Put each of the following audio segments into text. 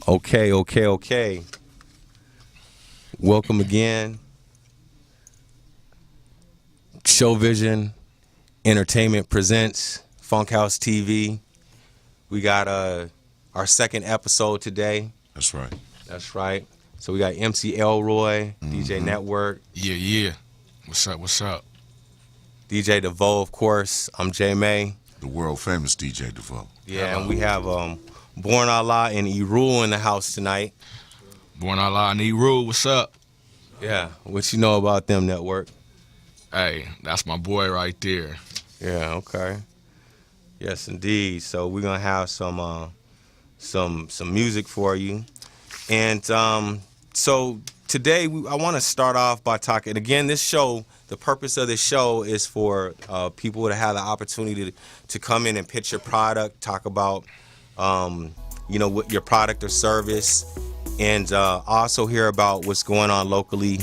Okay. Welcome again. ShoVision Entertainment presents FunkHouse TV. We got our second episode today. That's right. So we got MC Elroy, DJ Network. Yeah. What's up? DJ DeVoe, of course. I'm J May. The world famous DJ DeVoe. Yeah, and we have Born Allah and E-Rule in the house tonight. Born Allah and E-Rule, what's up? Yeah, what you know about them, Network? Hey, that's my boy right there. Yeah, okay. Yes, indeed. So we're gonna have some music for you, and so today I want to start off by talking again. This show, the purpose of this show is for people to have the opportunity to come in and pitch your product, talk about what your product or service, and also hear about what's going on locally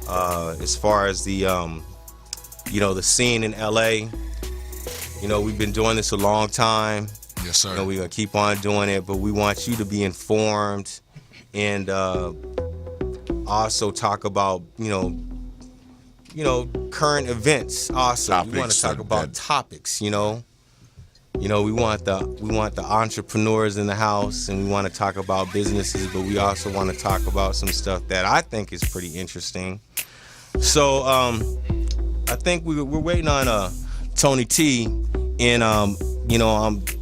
as far as the the scene in LA. We've been doing this a long time. Yes, sir. We're gonna keep on doing it, but we want you to be informed and also talk about current events. Also, topics, we want to talk about topics. We want the entrepreneurs in the house, and we want to talk about businesses, but we also want to talk about some stuff that I think is pretty interesting. So I think we're waiting on Tony T, and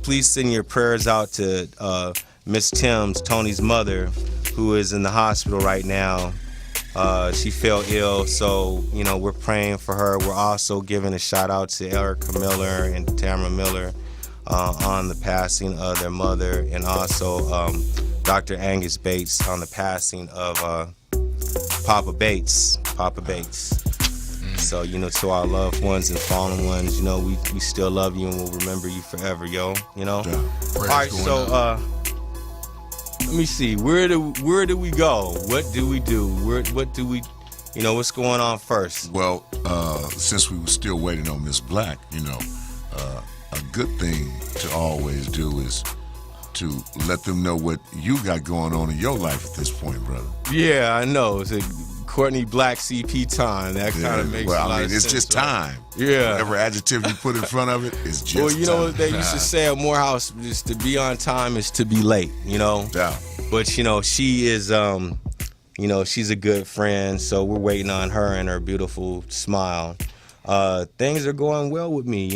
please send your prayers out to Miss Timms, Tony's mother, who is in the hospital right now. She fell ill, so we're praying for her. We're also giving a shout out to Erica Miller and Tamara Miller on the passing of their mother, and also Dr. Angus Bates on the passing of Papa Bates. So to our loved ones and fallen ones, we still love you and we'll remember you forever, yo. Yeah. All right, so let me see. Where do we go? What do we do? What do we? What's going on first? Well, since we were still waiting on Miss Black, a good thing to always do is to let them know what you got going on in your life at this point, brother. Yeah, I know. It's a Courtney Black CP time. That kind of makes a lot of sense. It's just time. Yeah. Whatever adjective you put in front of it is just time. Well, what they used to say at Morehouse, just to be on time is to be late, Yeah. But, she is, she's a good friend, so we're waiting on her and her beautiful smile. Things are going well with me,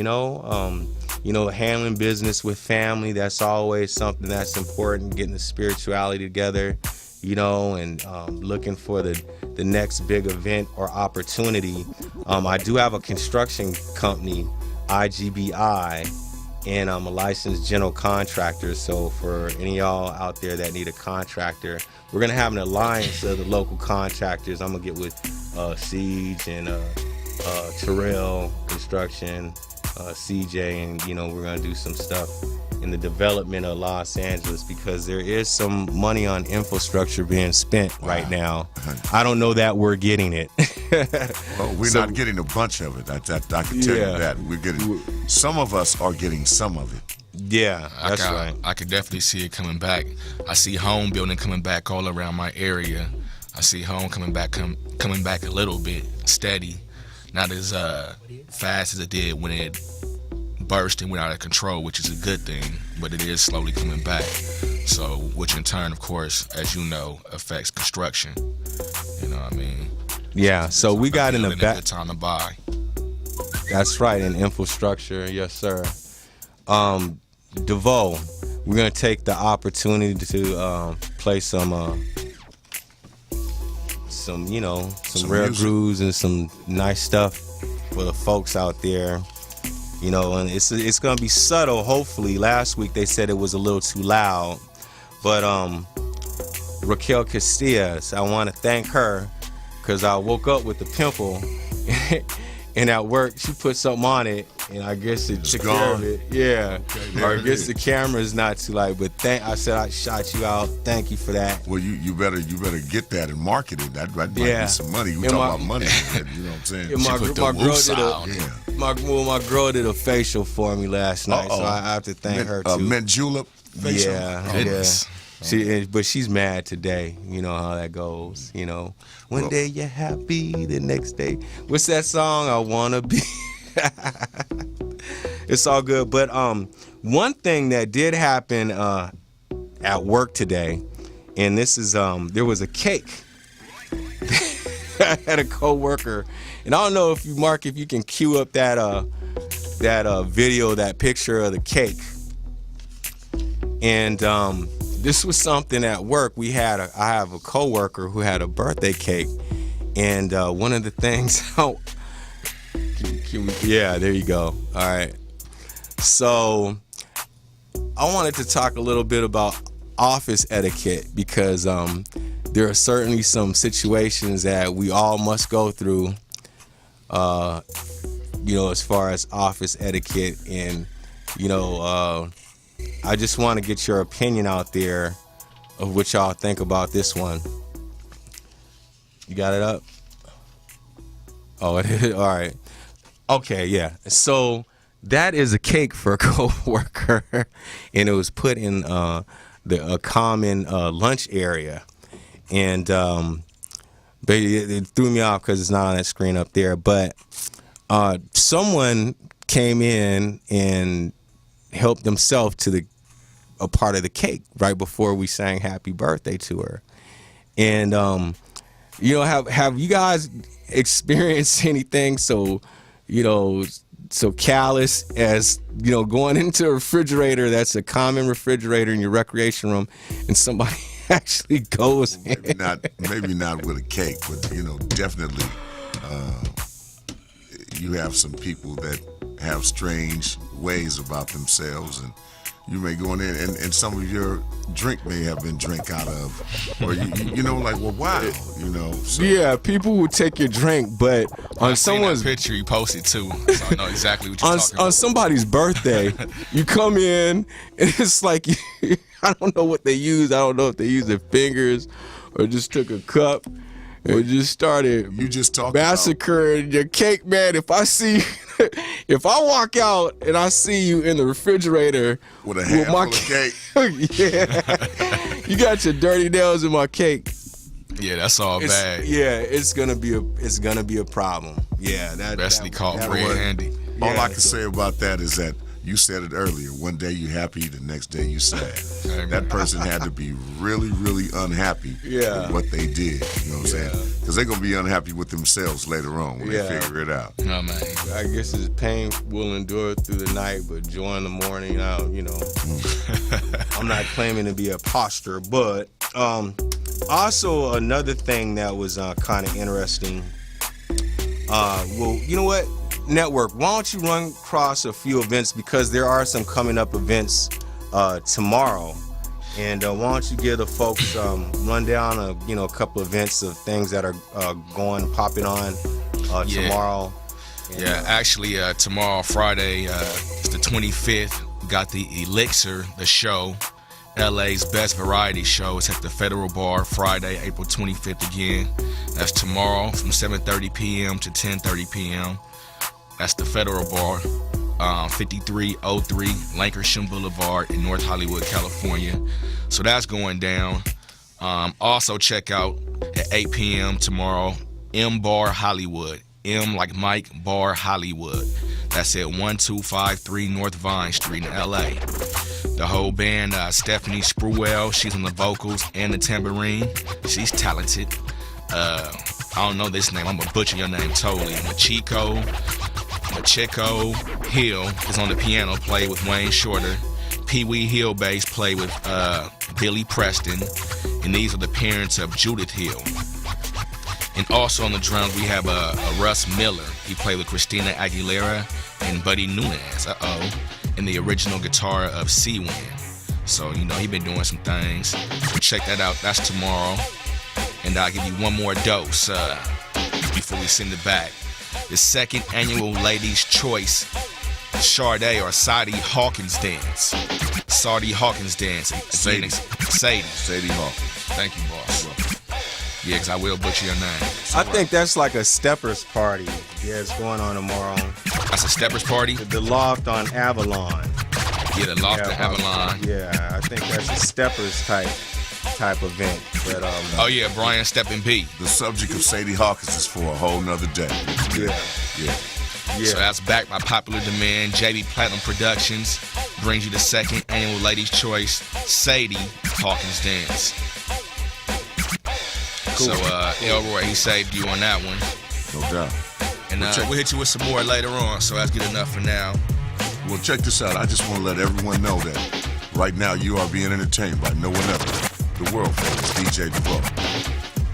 handling business with family, that's always something that's important, getting the spirituality together, and looking for the next big event or opportunity. I do have a construction company, IGBI, and I'm a licensed general contractor. So for any of y'all out there that need a contractor, we're going to have an alliance of the local contractors. I'm going to get with Siege and Terrell Construction, CJ, and we're going to do some stuff in the development of Los Angeles, because there is some money on infrastructure being spent right now. I don't know that we're getting it. Well, we're not getting a bunch of it. I can tell you that. We're getting. Some of us are getting some of it. Yeah, that's right. I could definitely see it coming back. I see home building coming back all around my area. I see home coming back a little bit steady, not as fast as it did when it burst and went out of control, which is a good thing, but it is slowly coming back. So, which in turn, of course, as you know, affects construction. You know what I mean? Yeah. So we got in the back. Good time to buy. That's right, in infrastructure, yes, sir. DeVoe, we're gonna take the opportunity to play some rare grooves and some nice stuff for the folks out there. And it's gonna be subtle, hopefully. Last week they said it was a little too loud, but Raquel Castillas, I want to thank her, because I woke up with a pimple and at work she put something on it, and I guess it took care of it. Yeah. Okay, or I guess the camera is not too light, but I said I shot you out. Thank you for that. Well, you better get that and market it. That might be some money. We talk about money. You know what I'm saying? My girl did a facial for me last night, so I have to thank her too. Mint julep. Yeah. But she's mad today. You know how that goes. You know, one day you're happy, the next day. What's that song? I wanna be. It's all good. But one thing that did happen at work today, and this is there was a cake. I had a coworker, and I don't know if you, Mark, if you can cue up that video, that picture of the cake. And this was something at work. I have a coworker who had a birthday cake, and one of the things. Yeah, there you go. All right. So I wanted to talk a little bit about office etiquette because there are certainly some situations that we all must go through, as far as office etiquette. And, I just want to get your opinion out there of what y'all think about this one. You got it up? Oh, it is? All right. Okay, yeah. So that is a cake for a coworker, and it was put in a common lunch area. And it threw me off because it's not on that screen up there. But someone came in and helped themselves to a part of the cake right before we sang happy birthday to her. And have you guys experienced anything so callous as going into a refrigerator that's a common refrigerator in your recreation room, and somebody actually goes maybe not with a cake, but definitely you have some people that have strange ways about themselves, and you may go in there and some of your drink may have been drank out of, or wow, So. Yeah, people will take your drink, but on someone's picture you posted too, so I know exactly what you're talking about. On somebody's birthday, you come in and it's like I don't know what they use. I don't know if they use their fingers or just took a cup and just started massacring your cake, man. If I walk out and I see you in the refrigerator with a handful of cake, yeah, you got your dirty nails in my cake. Yeah, that's all bad. Yeah, it's gonna be a problem. Yeah, especially caught red-handed. All I can say about that is that you said it earlier. One day you happy, the next day you sad. That person had to be really, really unhappy with what they did. You know what I'm saying? Because they're going to be unhappy with themselves later on when they figure it out. No, man. I guess it's pain will endure through the night, but joy in the morning. I'm not claiming to be a imposter, but also another thing that was kind of interesting. Well, you know what? Network, why don't you run across a few events, because there are some coming up events tomorrow, and why don't you give the folks run down a couple events of things that are popping on tomorrow. And, actually tomorrow, Friday, it's the 25th. We got the Elixir, the show, LA's best variety show. It's at the Federal Bar, Friday, April 25th again. That's tomorrow from 7:30 p.m. to 10:30 p.m. That's the Federal Bar, 5303 Lankershim Boulevard in North Hollywood, California. So that's going down. Also check out at 8 p.m. tomorrow, M Bar Hollywood. M like Mike, Bar Hollywood. That's at 1253 North Vine Street in LA. The whole band, Stephanie Spruwell, she's on the vocals and the tambourine. She's talented. I don't know this name. I'm going to butcher your name totally. Machiko Hill is on the piano, play with Wayne Shorter. Pee Wee Hill bass, play with Billy Preston. And these are the parents of Judith Hill. And also on the drums, we have Russ Miller. He played with Christina Aguilera and Buddy Nunez. And the original guitar of Sea-Wind. So, he been doing some things. So check that out. That's tomorrow. And I'll give you one more dose before we send it back. The second annual Ladies' Choice Sade or Sadie Hawkins Dance. Sadie Hawkins Dance. Sadie Hawkins. Thank you, boss. Yeah, because I will butcher your name. I think that's like a steppers party. Yeah, it's going on tomorrow. That's a steppers party? The Loft on Avalon. Yeah, the Loft and Avalon. Yeah, I think that's a steppers type event. But Oh yeah, Brian Steppin' B. The subject of Sadie Hawkins is for a whole nother day. yeah. So that's backed by popular demand. JB Platinum Productions brings you the second annual Ladies' Choice Sadie Hawkins Dance. Cool. So Elroy, he saved you on that one. No doubt. And we'll hit you with some more later on, so that's good enough for now. Well, check this out. I just want to let everyone know that right now you are being entertained by no one else, the world famous DJ DeVoe.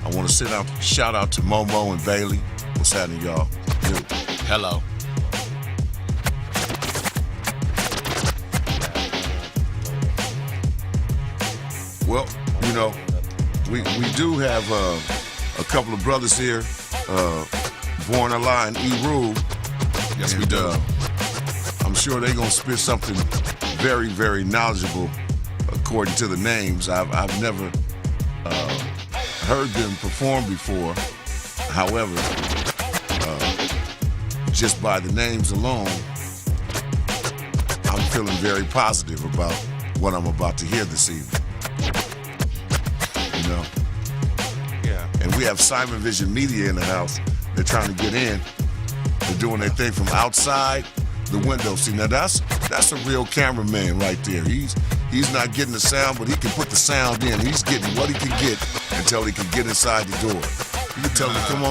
I want to shout out to Momo and Bailey. What's happening, y'all? Hello. Well, you know, we do have a couple of brothers here, Born Alive and E-Rule. Yes, we do. I'm sure they're going to spit something very, very knowledgeable according to the names. I've never heard them perform before. However, just by the names alone, I'm feeling very positive about what I'm about to hear this evening. You know? Yeah. And we have Simon Vision Media in the house. They're trying to get in. They're doing their thing from outside the window. See, now that's a real cameraman right there. He's not getting the sound, but he can put the sound in. He's getting what he can get until he can get inside the door. You can tell him, come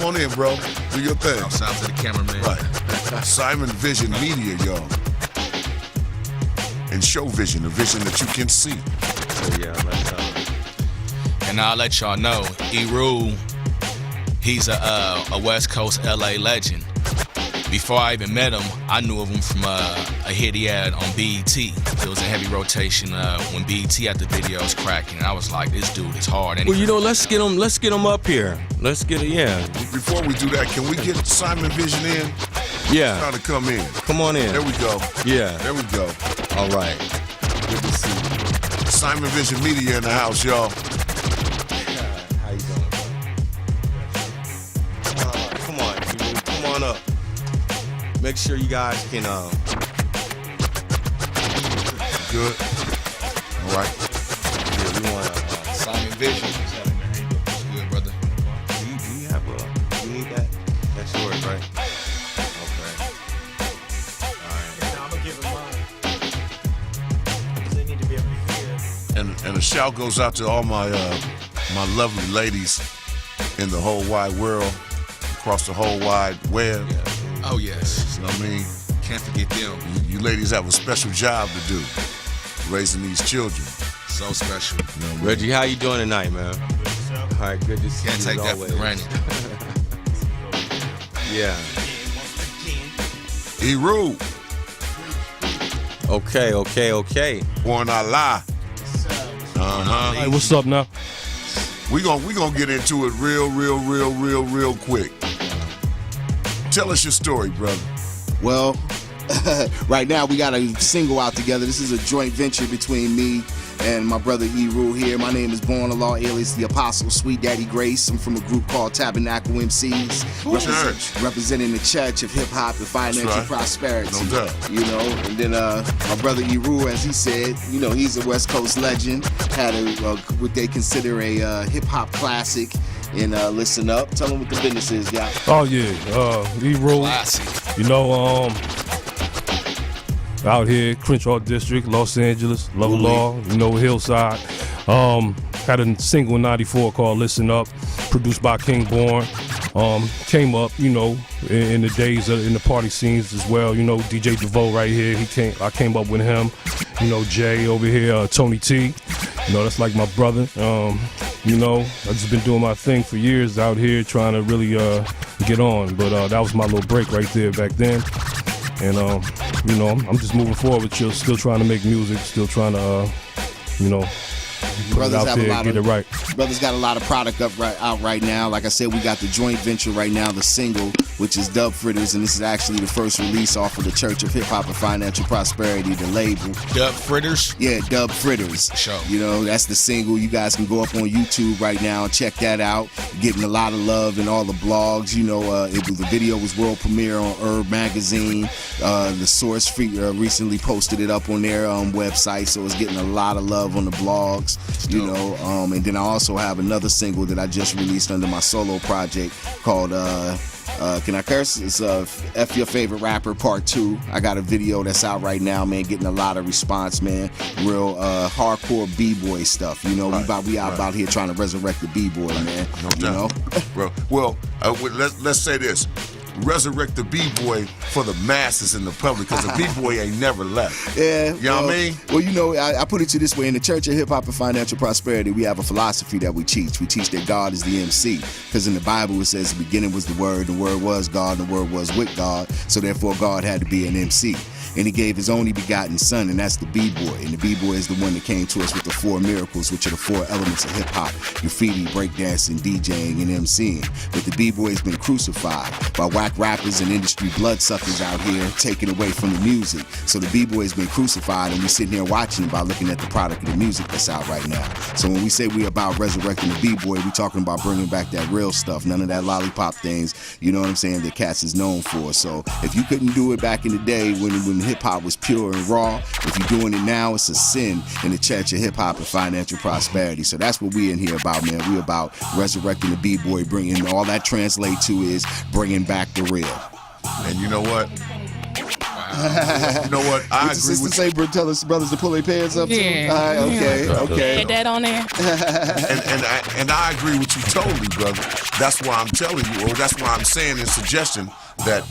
on in, bro. Do your thing. Shout to the cameraman. Right. Simon Vision Media, y'all. And ShoVision, the vision that you can see. So yeah, let's And I'll let y'all know, E-Rule, he's a West Coast LA legend. Before I even met him, I knew of him from a hit he had on BET. It was a heavy rotation when BET had the videos cracking. I was like, this dude is hard. Well, you know, let's get him up here. Let's get it, yeah. Before we do that, can we get Simon Vision in? Yeah. Trying to come in. Come on in. There we go. Yeah. There we go. All right. Good to see you. Simon Vision Media in the house, y'all. How you doing, bro? Come on, people. Come on up. Make sure you guys can Good. All right. yeah, we want Simon Vision. Good, brother. do you have you need that? That's yours, right? Okay. All right. I'm gonna give him mine. Because they need to be able to hear. And a shout goes out to all my my lovely ladies in the whole wide world, across the whole wide web. Yeah. Oh, yes. You know what I mean? Can't forget them. You ladies have a special job to do, raising these children. So special. You know what I mean? Reggie, how you doing tonight, man? All right, good to see Can't you take as that always. for granted. Yeah. E-Rule, Okay. Born Allah. Hey, what's up now? We gonna get into it real quick. Tell us your story, brother. Well, right now we got a single out together. This is a joint venture between me and my brother E-Rule here. My name is Born a Law, alias The Apostle, Sweet Daddy Grace. I'm from a group called Tabernacle MCs. Church. Representing the church of hip-hop and financial right. prosperity. No doubt. You know, and then my brother E-Rule, as he said, you know, he's a West Coast legend. Had what they consider a hip-hop classic in Listen Up. Tell them what the business is, y'all. Oh yeah, E-Rule. Classic. You know, out here, Crenshaw District, Los Angeles, Love Law, you know, Hillside. Had a single in '94 called "Listen Up," produced by King Born. Came up, you know, in the days in the party scenes as well. You know, DJ DeVoe right here. I came up with him. You know, Jay over here, Tony T. You know, that's like my brother. You know, I've just been doing my thing for years out here, trying to really get on. But that was my little break right there back then. And you know, I'm just moving forward, still trying to make music, still trying to, you know, Put it out there, get it right. Brothers got a lot of product out right now. Like I said, we got the joint venture right now, the single, which is Dub Fritters, and this is actually the first release off of the Church of Hip Hop and Financial Prosperity, the label. Dub Fritters? Yeah, Dub Fritters. Sure. You know, that's the single. You guys can go up on YouTube right now and check that out. Getting a lot of love in all the blogs. You know, the video was world premiere on Herb Magazine. The Source recently posted it up on their website, so it's getting a lot of love on the blogs. You know, and then I also have another single that I just released under my solo project called can I curse? It's F Your Favorite Rapper Part 2. I got a video that's out right now, man, getting a lot of response, man. Real hardcore B-boy stuff, you know. We out here trying to resurrect the B-boy, man. No doubt. You know? Bro, well, let's say this. Resurrect the B-boy for the masses and the public, because the B-boy ain't never left. Yeah. You know what I mean? Well, you know, I put it to you this way. In the Church of Hip Hop and Financial Prosperity, we have a philosophy that we teach. We teach that God is the MC. Because in the Bible, it says the beginning was the Word was God, and the Word was with God. So therefore, God had to be an MC. And he gave his only begotten son, and that's the B-boy. And the B-boy is the one that came to us with the 4 miracles, which are the 4 elements of hip-hop: graffiti, breakdancing, DJing, and MCing. But the B-boy has been crucified by whack rappers and industry bloodsuckers out here, taken away from the music. So the B-boy has been crucified, and we're sitting here watching it by looking at the product of the music that's out right now. So when we say we're about resurrecting the B-boy, we're talking about bringing back that real stuff, none of that lollipop things, you know what I'm saying, that Cats is known for. So if you couldn't do it back in the day when hip-hop was pure and raw, if you're doing it now, it's a sin in the Church of Hip Hop and Financial Prosperity. So that's what we in here about, man. We about resurrecting the B-boy, bringing all that translate to is bringing back the real. And you know what? You know what? I agree with you. Tell us brothers to pull their pants up too. Yeah. Okay. Get that on there. and I agree with you totally, brother. That's why I'm telling you, or that's why I'm saying in suggestion that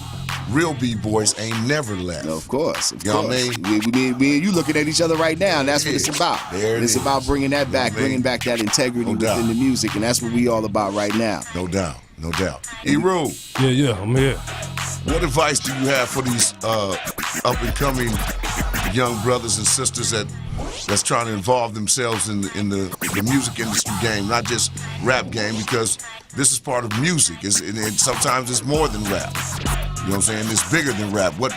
real B-boys ain't never left. No, of course. You know what I mean? We and you looking at each other right now, and that's what it's about. It's about bringing that back, bringing back that integrity within the music, and that's what we all about right now. No doubt. E-Rule. Yeah, I'm here. What advice do you have for these up-and-coming young brothers and sisters that's trying to involve themselves in the music industry game, not just rap game, because this is part of music, and sometimes it's more than rap. You know what I'm saying? It's bigger than rap. What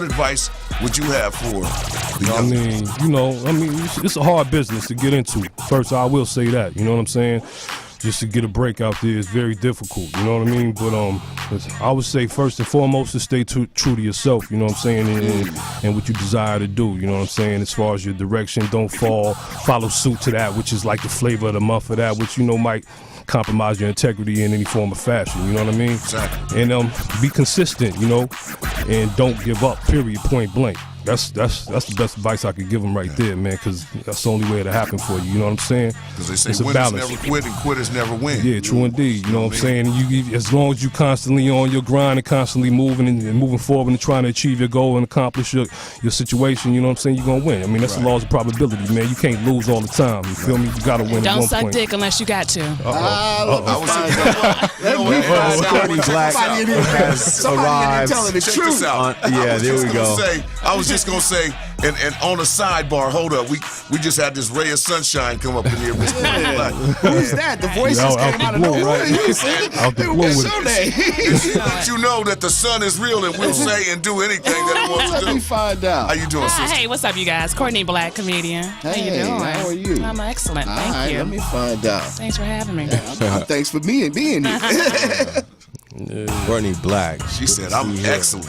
advice would you have for the young? It's a hard business to get into. First, I will say that. You know what I'm saying? Just to get a break out there is very difficult, you know what I mean? But I would say first and foremost to stay true to yourself, you know what I'm saying, and what you desire to do, you know what I'm saying, as far as your direction. Don't follow suit to that, which is like the flavor of the month for that, which, you know, might compromise your integrity in any form of fashion, you know what I mean? Exactly. And be consistent, you know, and don't give up, period, point blank. That's the best advice I could give them right there, man, because that's the only way it'll happen for you, you know what I'm saying? Because they say it's winners never quit and quitters never win. Yeah, true indeed, you know what I'm saying? You, as long as you constantly on your grind and constantly moving and moving forward and trying to achieve your goal and accomplish your situation, you know what I'm saying, you're going to win. I mean, that's the laws of probability, man. You can't lose all the time, you feel me? You got to win at Don't one suck point. dick unless you got to. Somebody in here telling the Check truth. this out. There we go. I was just gonna say, and on a sidebar, hold up, we just had this ray of sunshine come up in here. Who's that? The voices came out of nowhere. Out the blue What's with your it. name? Let you know that the sun is real and will say and do anything that it wants to Let do. me find out. How you doing, sister? Hey, what's up, you guys? Courtney Black, comedian. How you Hey, doing? how are you? I'm excellent. All Thank right, you. let me find out. Thanks for having me. Thanks for being here. Courtney Black. She said, I'm excellent.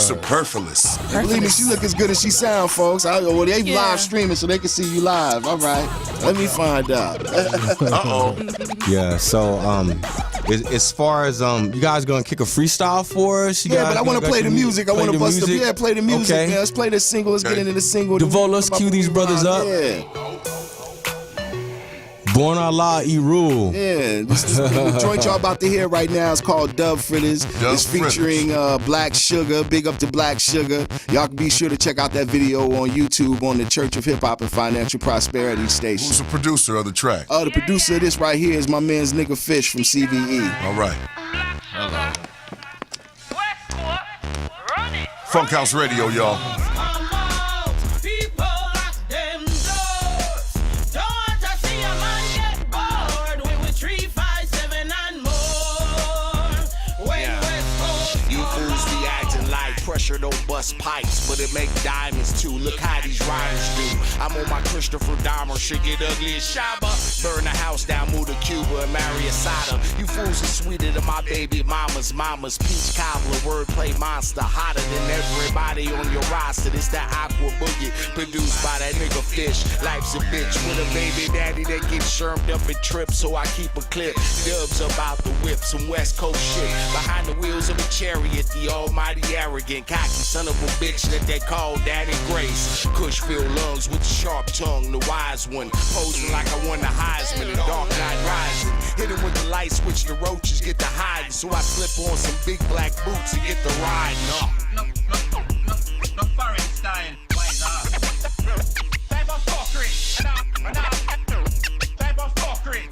Superfluous. Believe me, she look as good as she sound, folks. They Yeah. live streaming so they can see you live. All right, let me find out. Uh-oh. Yeah, so as far as you guys gonna kick a freestyle for us? Yeah, but I want to play the music. I want to bust the play the music. Okay. Man. Let's play this single. Let's get into the single. Devo, let's cue these brothers up. Yeah. Born Allah E-Rule. Yeah, this joint y'all about to hear right now is called Dub Fritters. It's featuring Black Sugar. Big up to Black Sugar. Y'all can be sure to check out that video on YouTube on the Church of Hip Hop and Financial Prosperity station. Who's the producer of the track? The producer of this right here is my man's Nigga Fish from CVE. All right. FunkHouse Radio, y'all. sure don't bust pipes, but it make diamonds too. Look how these riders do. I'm on my Christopher Dahmer, shit get ugly as Shabba. Burn the house down, move to Cuba and marry Asada. You fools are sweeter than my baby mama's peach cobbler, wordplay monster, hotter than everybody on your roster. This that aqua boogie, produced by that nigga Fish. Life's a bitch with a baby daddy that gets shermed up and tripped, so I keep a clip. Dubs about the whip, some West Coast shit. Behind the wheels of a chariot, the almighty arrogant, cocky son of a bitch that they call Daddy Grace. Kush-filled lungs with the sharp tongue, the wise one, posing like I won the Heisman in Dark Knight Rising. Hit him with the light switch, the roaches get to hiding, so I slip on some big black boots and get the riding up. No foreign style, wise up. Type of fuckery, type of fuckery,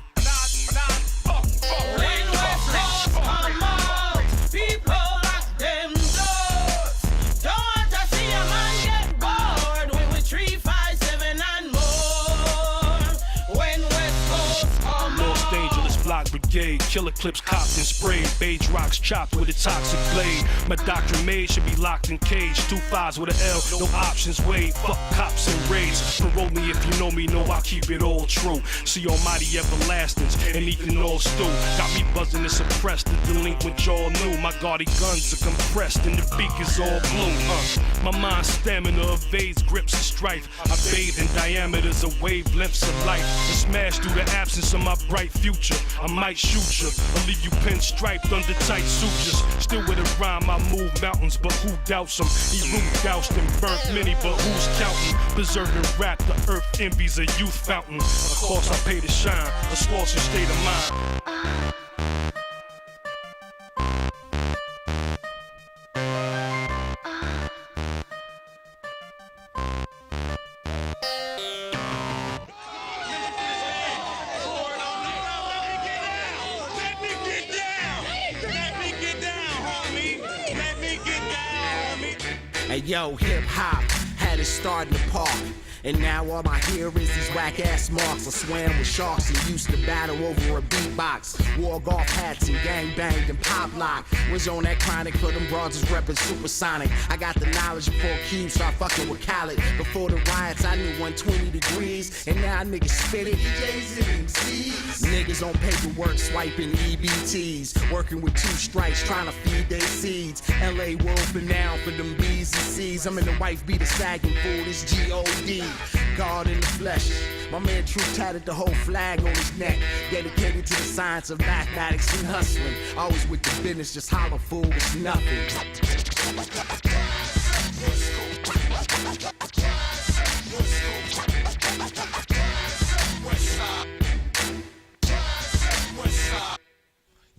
When West Coast come out, people lock them doors. Don't want to see a man get bored when we 357 and more. When West Coast come Los out. Angeles Block Brigade, killer clips copped and sprayed, beige rocks chopped with a toxic blade. My doctrine made should be locked in cage. 2 5s with an L, no options weighed. Fuck cops and raids. Parole me if you know me, know I keep it all true. See almighty everlastings and eating all stew. Got me buzzing and suppressed, the delinquent jaw new. My gaudy guns are compressed and the beak is all blue. My mind stamina evades grips and strife. I bathe in diameters of wavelengths of light and smash through the absence of my bright future. I might shoot you or leave you pinstriped under tight sutures. Still with a rhyme, I move mountains, but who doubts them? He root doused and burnt many, but who's counting? Preserving rap, the earth envies a youth fountain. Of course I pay to shine, a scorching state of mind. Hey yo, hip hop had it start in the park. And now all I hear is these whack ass marks. I swam with sharks and used to battle over a beatbox. Wore golf hats and gang banged and pop lock. Was on that chronic for them broads is reppin' supersonic. I got the knowledge before Cube start fucking with Khaled. Before the riots I knew 120 degrees. And now niggas spit it. DJs and MCs. Niggas on paperwork swiping EBTs. Working with 2 strikes trying to feed their seeds. LA wolfing down for them B's and C's. I'm in the wife beater sagging fool, this G.O.D. God in the flesh. My man True tatted the whole flag on his neck. Dedicated to the science of mathematics and hustling. Always with the business, just hollow fool, it's nothing.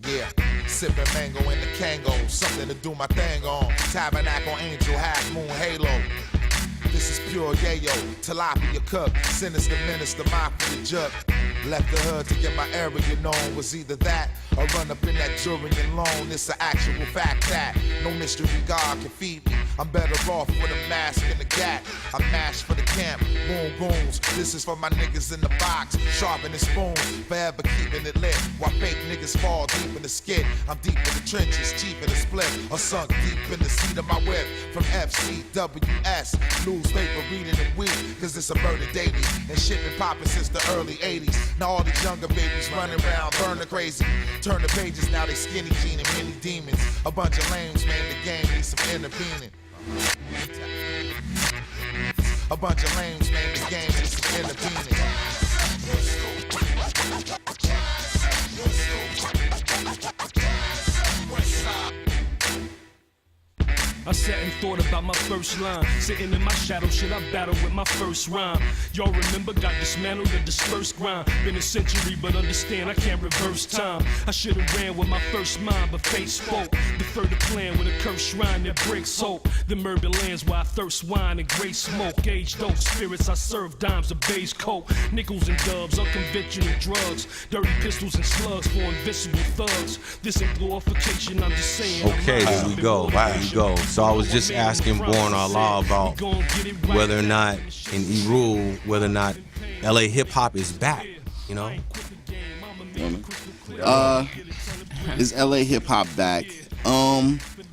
Yeah, sipping mango in the Kango, something to do my thing on. Tabernacle angel, half moon halo. This is pure yayo, tilapia cook, sinister minister, mafia jerk. Left the hood to get my area known. Was either that or run up in that Jurian loan. It's an actual fact that no mystery God can feed me. I'm better off with a mask and a gat. I mash for the camp, boom goons. This is for my niggas in the box, sharpening spoons, forever keeping it lit. While fake niggas fall deep in the skid. I'm deep in the trenches, cheap in the split, or sunk deep in the seat of my whip. From FCWS, newspaper reading and weed, cause it's a murder daily. And shit been popping since the early 80s. Now all these younger babies running around, burning crazy. Turn the pages, now they skinny jean and mini demons. A bunch of lames, man, the game needs some intervening. A bunch of lames, man, the game needs some intervening. I sat and thought about my first line. Sitting in my shadow, should I battle with my first rhyme? Y'all remember, got dismantled the dispersed grind. Been a century, but understand I can't reverse time. I should've ran with my first mind, but fate spoke. Deferred the plan with a cursed shrine that breaks hope. The murder lands where I thirst wine and great smoke. Aged oak spirits, I serve dimes of beige coke. Nickels and dubs, unconventional drugs. Dirty pistols and slugs for invisible thugs. This ain't glorification, I'm just saying. Okay, there we go. There you go. So I was just asking Born Allah about whether or not in E-Rule, whether or not LA hip hop is back, you know? Is LA hip hop back?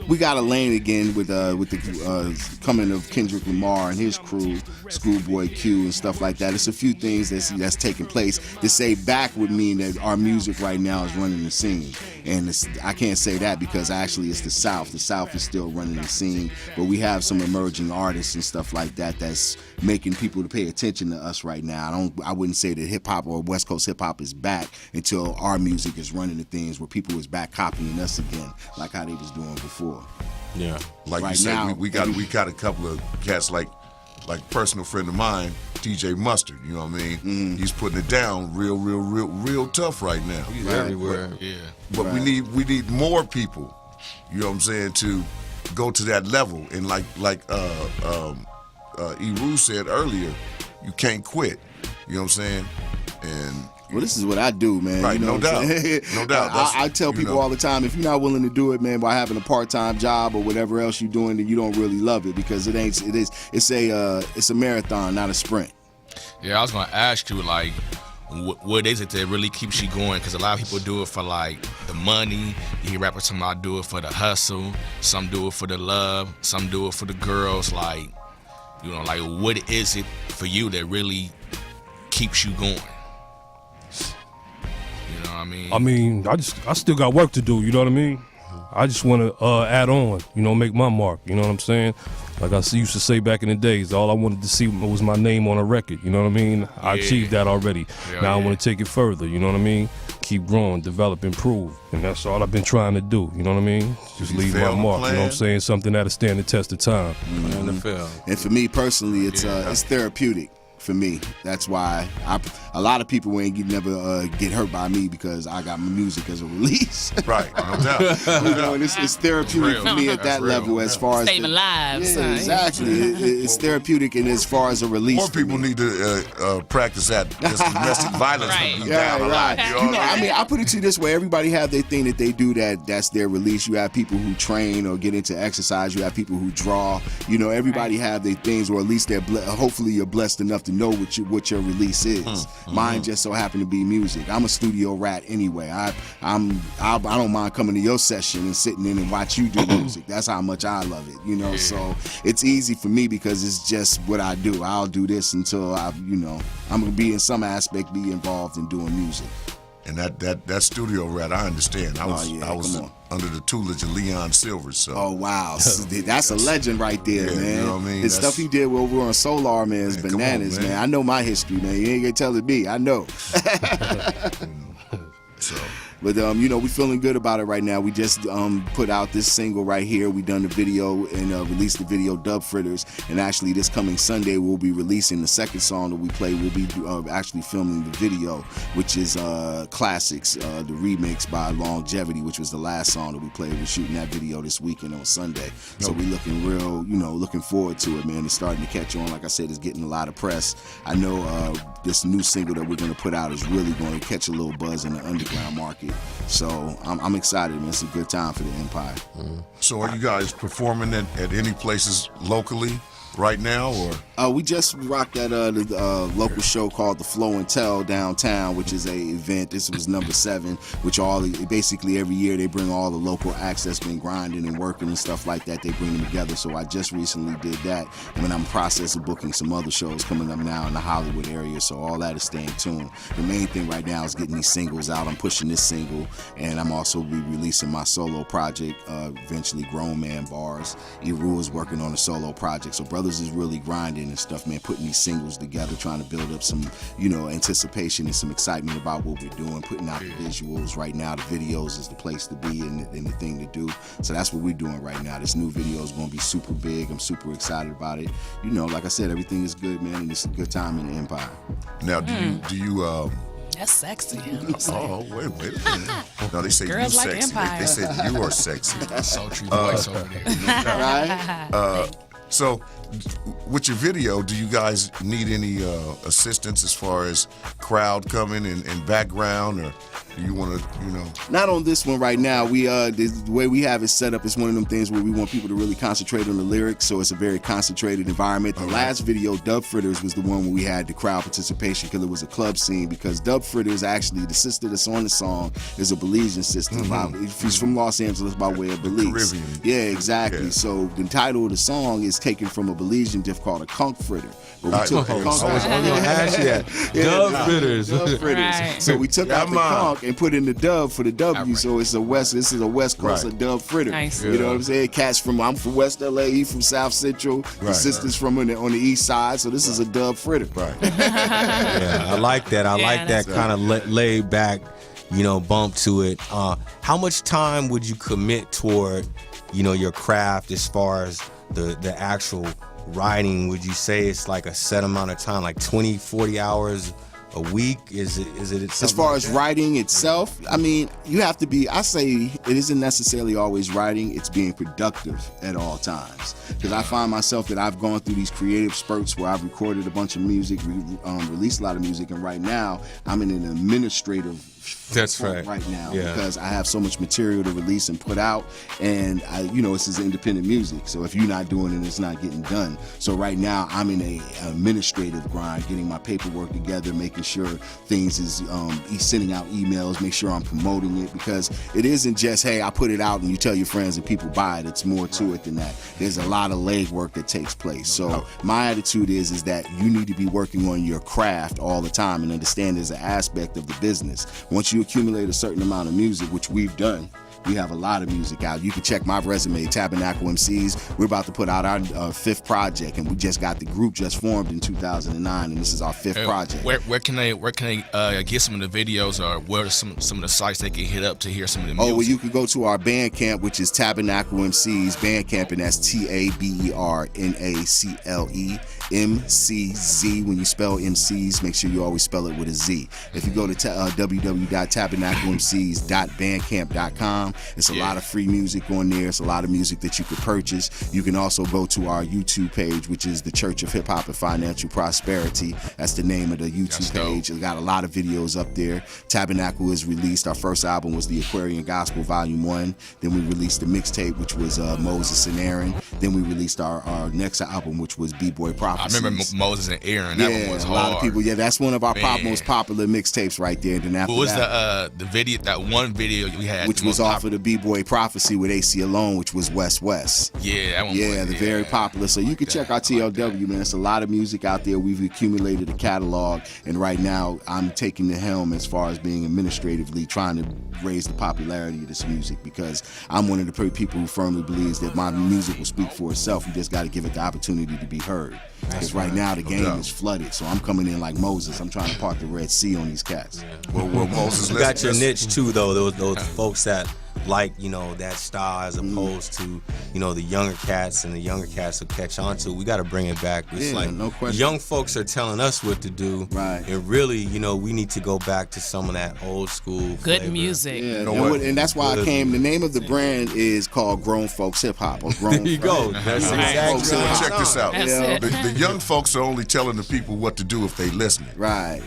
we got a lane again with the coming of Kendrick Lamar and his crew, Schoolboy Q and stuff like that. It's a few things that's taking place. To say back would mean that our music right now is running the scene, and I can't say that because actually it's the South. The South is still running the scene, but we have some emerging artists and stuff like that that's making people to pay attention to us right now. I wouldn't say that hip hop or West Coast hip hop is back until our music is running the things where people is back copying us again, like how they was doing before. Yeah, like right you said, now, we got a couple of cats like personal friend of mine, DJ Mustard. You know what I mean? Mm-hmm. He's putting it down real tough right now. he's everywhere. But we need more people. You know what I'm saying, to go to that level. And like Eru said earlier, you can't quit. You know what I'm saying? And well, this is what I do, man. Right, you know no doubt. No doubt. I tell people all the time, if you're not willing to do it, man, by having a part-time job or whatever else you're doing, then you don't really love it because it's a marathon, not a sprint. Yeah, I was gonna ask you, like, what is it that really keeps you going? Because a lot of people do it for like the money. You hear rappers talking about do it for the hustle. Some do it for the love. Some do it for the girls. Like, you know, like what is it for you that really keeps you going? You know what I mean? I mean, I still got work to do. You know what I mean? I just want to add on. You know, make my mark. You know what I'm saying? Like I used to say back in the days, all I wanted to see was my name on a record. You know what I mean? I achieved that already. Now I want to take it further. You know what I mean? Keep growing, develop, improve, and that's all I've been trying to do. You know what I mean? Just leave my mark. You know what I'm saying? Something that'll stand the test of time. Mm-hmm. And for me personally, it's therapeutic. For me, that's why a lot of people never get hurt by me because I got my music as a release. Right, no doubt. You know, and it's therapeutic for me at that level as far as saving lives. Yeah, exactly. It's therapeutic, and as far as a release, more people need to practice that domestic violence. Right. Down a lot. You know, I mean, I put it to you this way: everybody have their thing that they do that's their release. You have people who train or get into exercise. You have people who draw. You know, everybody have their things, or at least hopefully you're blessed enough to know what your release is. Mine just so happened to be music. I'm a studio rat anyway. I don't mind coming to your session and sitting in and watch you do music. That's how much I love it. You know, so it's easy for me because it's just what I do. I'll do this until I'm gonna be in some aspect be involved in doing music. And that studio rat, I understand. I was under the tutelage of Leon Silvers. So. Oh wow, that's a legend right there, man. You know what I mean? The stuff he did over on Solar, man, is bananas, man. I know my history, man. You ain't gonna tell it me. I know. So. But we feeling good about it right now. We just put out this single right here. We done the video and released the video, Dub Fritters. And actually, this coming Sunday, we'll be releasing the second song that we play. We'll be actually filming the video, which is Classics, the remix by Longevity, which was the last song that we played. We're shooting that video this weekend on Sunday. So we're looking looking forward to it, man. It's starting to catch on. Like I said, it's getting a lot of press. I know this new single that we're going to put out is really going to catch a little buzz in the underground market. So I'm excited, man. It's a good time for the Empire. So are you guys performing at any places locally right now, or? We just rocked at the local show called The Flow and Tell downtown, which is a event. This was number 7, which basically every year they bring all the local acts that's been grinding and working and stuff like that. They bring them together. So I just recently did that, and I'm in the process of booking some other shows coming up now in the Hollywood area. So all that is staying tuned. The main thing right now is getting these singles out. I'm pushing this single, and I'm also be releasing my solo project, eventually Grown Man Bars. Eru is working on a solo project. So brothers is really grinding and stuff, man, putting these singles together, trying to build up some, anticipation and some excitement about what we're doing, putting out the visuals right now. The videos is the place to be and the thing to do. So that's what we're doing right now. This new video is going to be super big. I'm super excited about it. Like I said, everything is good, man, and it's a good time in the Empire. Now, do you That's sexy. Oh, wait a minute. No, they say Girls you like sexy. Empire. They said you are sexy. Sultry voice over there. Right? So, with your video, do you guys need any assistance as far as crowd coming and background, or do you want to, Not on this one right now. We the way we have it set up is one of them things where we want people to really concentrate on the lyrics, so it's a very concentrated environment. The last video, Dub Fritters, was the one where we had the crowd participation because it was a club scene. Because Dub Fritters, actually, the sister that's on the song is a Belizean sister. She's from Los Angeles by way of Belize. Caribbean. Yeah, exactly. Yeah. So the title of the song is taken from a Belizean diff called a conch fritter. But we took the conch I was gonna ask you that. Dub Fritters. Dub Fritters. Right. So we took out the conch and put in the dub for the W. So it's this is a West Coast Right. of Dub Fritter. Nice. You know what I'm saying? Cats I'm from West LA, he from South Central. The sisters from on the East Side. So this is a Dub Fritter. Right. Yeah, I like that. I like that kind of laid back, bump to it. How much time would you commit toward, your craft as far as the actual writing? Would you say it's like a set amount of time, like 20, 40 hours a week? Is it As far as writing itself, I mean, you have to be, I say it isn't necessarily always writing, it's being productive at all times. Because I find myself that I've gone through these creative spurts where I've recorded a bunch of music, released a lot of music, and right now I'm in an administrative That's funk right. now Yeah. because I have so much material to release and put out, and this is independent music. So if you're not doing it, it's not getting done. So right now I'm in a administrative grind, getting my paperwork together, making sure things is sending out emails, make sure I'm promoting it, because it isn't just, hey, I put it out and you tell your friends and people buy it. It's more to it than that. There's a lot of legwork that takes place. So my attitude is that you need to be working on your craft all the time and understand there's an aspect of the business. Once you accumulate a certain amount of music, which we've done, we have a lot of music out. You can check my resume, Tabernacle MCs. We're about to put out our fifth project, and we just got the group just formed in 2009, and this is our fifth project. Where can they get some of the videos, or where are some of the sites they can hit up to hear some of the music? Oh, well, you can go to our Bandcamp, which is Tabernacle MCs Bandcamp, and that's TABERNACLE MCZ. When you spell MCs, make sure you always spell it with a Z. If you go to www.tabernaclemcs.bandcamp.com, it's a lot of free music on there. It's a lot of music that you could purchase. You can also go to our YouTube page, which is the Church of Hip Hop and Financial Prosperity. That's the name of the YouTube page. It's got a lot of videos up there. Tabernacle is released. Our first album was the Aquarian Gospel Volume 1. Then we released the mixtape, which was Moses and Aaron. Then we released our next album, which was B-Boy Prophecies. I remember Moses and Aaron. That one was hard. A lot of people. Yeah, that's one of our most popular mixtapes right there. Then after what was the video? That one video we had, which was off of the B-Boy Prophecy with AC Alone, which was West. Yeah, that one. Very popular. So you can check our TLW, man. It's a lot of music out there. We've accumulated a catalog, and right now I'm taking the helm as far as being administratively trying to raise the popularity of this music, because I'm one of the people who firmly believes that my music will speak for itself. You just got to give it the opportunity to be heard. Because right now the game is flooded, so I'm coming in like Moses. I'm trying to part the Red Sea on these cats. Well, Moses, you got your niche too, though. Those folks that like that style, as opposed to the younger cats, and the younger cats will catch on to. We got to bring it back. It's no question. Young folks are telling us what to do, right? And really, we need to go back to some of that old school good flavor. music. Yeah, and that's why I came. The name of the brand is called Grown Folks Hip Hop. Or Grown. There you go. That's exactly. Check this out. That's the young folks are only telling the people what to do if they listening. Right.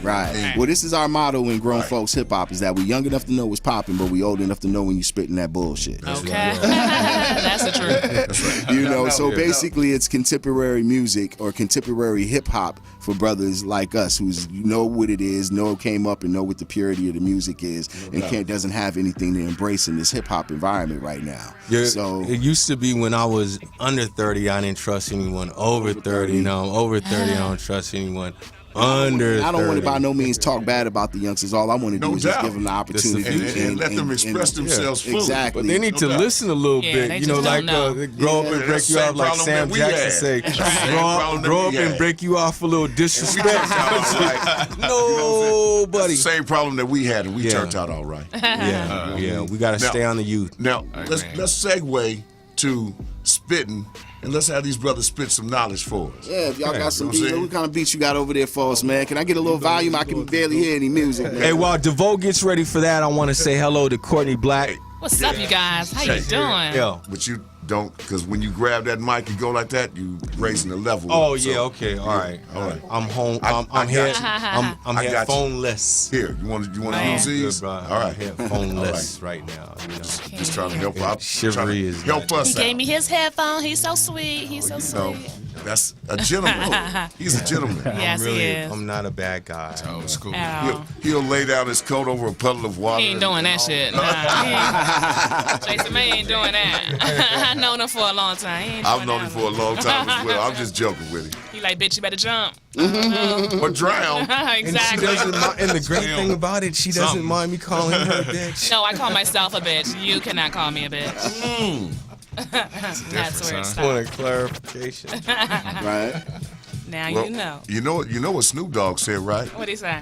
Well, this is our motto in Grown Folks Hip Hop, is that we young enough to know what's popping, but we old enough to know when you spitting that bullshit. Okay. That's the truth. That's right. So basically it's contemporary music or contemporary hip hop for brothers like us who know what it is, came up and know what the purity of the music is, and doesn't have anything to embrace in this hip hop environment right now. So it used to be when I was under 30, I didn't trust anyone. Over 30, now I'm over 30, I don't trust anyone. Under I don't 30. want to by no means talk bad about the youngsters. All I want to do is just give them the opportunity and let them express themselves fully. Exactly. But they need to listen a little bit. They Grow up and break you off, like Sam Jackson say. Grow up and break you off a little disrespect. Nobody. That's the same problem that we had, and we turned out all right. Yeah. We got to stay on the youth. Now, let's segue to spitting, and let's have these brothers spit some knowledge for us. Yeah, if y'all got some beats, what kind of beats you got over there for us, man? Can I get a little volume? I can barely hear any music, man. Hey, while DeVoe gets ready for that, I want to say hello to Courtney Black. What's up, you guys? How you doing? Yo. But you don't, because when you grab that mic and go like that, you raising the level. Oh up. yeah, So, okay, all right. I'm home. I I'm got here. you. I'm I got you. headphoneless. Here, you want to Man. use these? Good, bro. All right. I'm headphoneless right now. You know. Just trying to help out. Chivalry trying to is help not- us He out. gave me his headphone. He's so sweet. He's so You know, sweet. that's a gentleman. He's a gentleman. Yes, he is. I'm not a bad guy. Old school. At all. He'll lay down his coat over a puddle of water. He ain't doing that shit. Nah, Jason May ain't doing that. I known him for a long time. He ain't I've doing known that him for a long time as well. I'm just joking with him. He like, bitch, you better jump. Or drown. And she Exactly. doesn't mind, and the great thing about it, she doesn't mind me calling her a bitch. No, I call myself a bitch. You cannot call me a bitch. That's where it Just stops. want a clarification. Right? Now Well, you know. You know what Snoop Dogg said, right? What he say?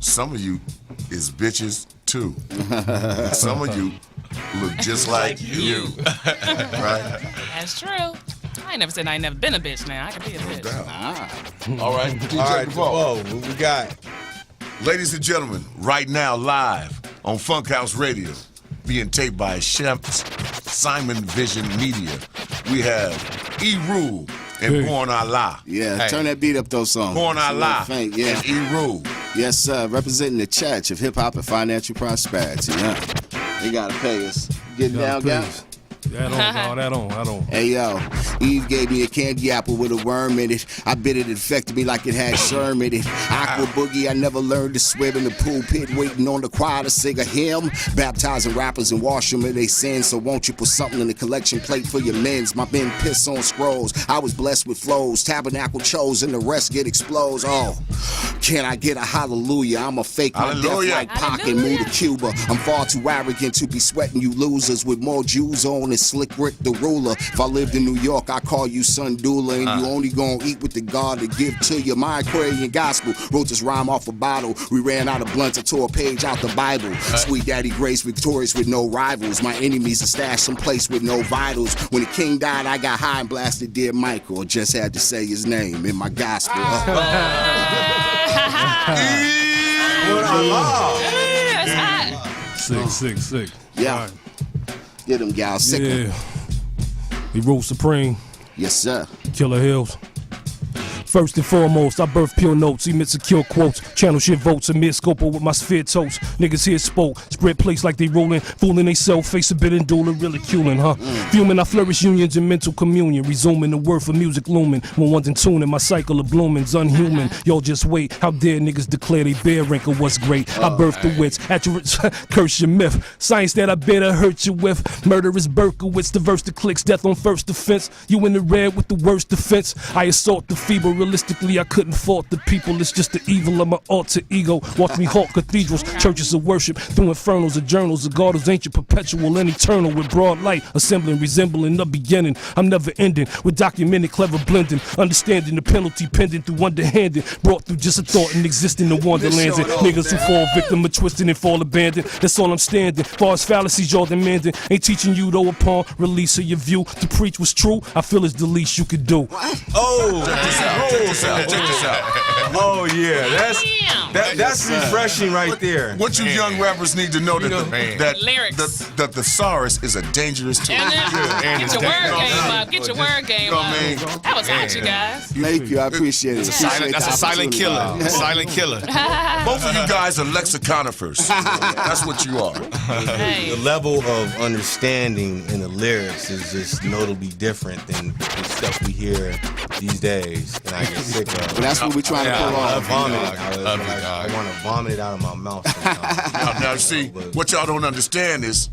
Some of you is bitches too. Some of you look just like you. Right? That's true. I ain't never said I ain't never been a bitch. Now I can be a bitch. All right, DJ All right, DeVoe. what we got? Ladies and gentlemen, right now live on FunkHouse Radio, being taped by Simon Vision Media, we have E-Rule and Hey. Born Allah. Yeah, Hey. turn that beat up though, song. Born It's a little Allah faint, yeah. and E-Rule. Yes, sir. Representing the church of hip hop and financial prosperity. Yeah. They gotta pay us. Getting down, guys. That on. Hey yo, Eve gave me a candy apple with a worm in it. I bit it, it affected me like it had sherm in it. Aqua boogie, I never learned to swim in the pool pit, waiting on the choir to sing a hymn. Baptizing rappers and wash them of they sins. So won't you put something in the collection plate for your men's? My men piss on scrolls. I was blessed with flows. Tabernacle chose and the rest get exposed. Oh, can I get a hallelujah? I'm a fake my death Hallelujah. like Pac and move to Cuba. I'm far too arrogant to be sweating you losers with more Jews on and Slick Rick the ruler. If I lived in New York, I call you Son Dula, and you only gonna eat with the God to give to you. My Aquarian gospel wrote this rhyme off a bottle. We ran out of blunts, I tore a page out the Bible. Sweet Daddy Grace, victorious with no rivals. My enemies are stashed someplace with no vitals. When the king died, I got high and blasted Dear Michael. Just had to say his name in my gospel. That's hot. Sick. Yeah. All right. Get him, gal. Sick 'em. Yeah. He rule supreme. Yes, sir. Killer Hills. First and foremost, I birth pure notes, emit secure quotes, channel shit votes, amid scopo with my sphere toast. Niggas here spoke, spread plates like they rolling, fooling they self, face a bit and dueling, ridiculing, huh? Fuming, I flourish unions in mental communion, resuming the word for music looming. When one's in tune and my cycle of blooming's unhuman. Y'all just wait, how dare niggas declare they bear rank of what's great? I birthed the wits, curse your myth. Science that I better hurt you with. Murderous Berkowitz, the verse that clicks, death on first offense. You in the red with the worst defense. I assault the feeble. Realistically, I couldn't fault the people. It's just the evil of my alter ego. Watch me haunt cathedrals, churches of worship, through infernals of journals of God who's ancient, perpetual, and eternal, with broad light, assembling, resembling the beginning. I'm never ending, with documented, clever blending, understanding the penalty pending through underhanded, brought through just a thought and existing in wonderlands. And niggas who fall victim of twisting and fall abandoned. That's all I'm standing. Far as fallacies y'all demanding, ain't teaching you though upon release of your view to preach what's true. I feel it's the least you could do. Check this out. Oh yeah, that's refreshing right there. What you young rappers need to know that Lyrics. the thesaurus is a dangerous tool. Get your word game up. Get your word game know up. what I mean? That was hot, you guys. Thank you. I appreciate it. That's a silent killer. A silent killer. Both of you guys are lexiconophers. That's what you are. Hey. The level of understanding in the lyrics is just notably different than the stuff we hear these days, and I get sick of. But that's what we're trying to pull I off. vomit it. Love you, I dog. want to vomit it out of my mouth sometimes. Now see, what y'all don't understand is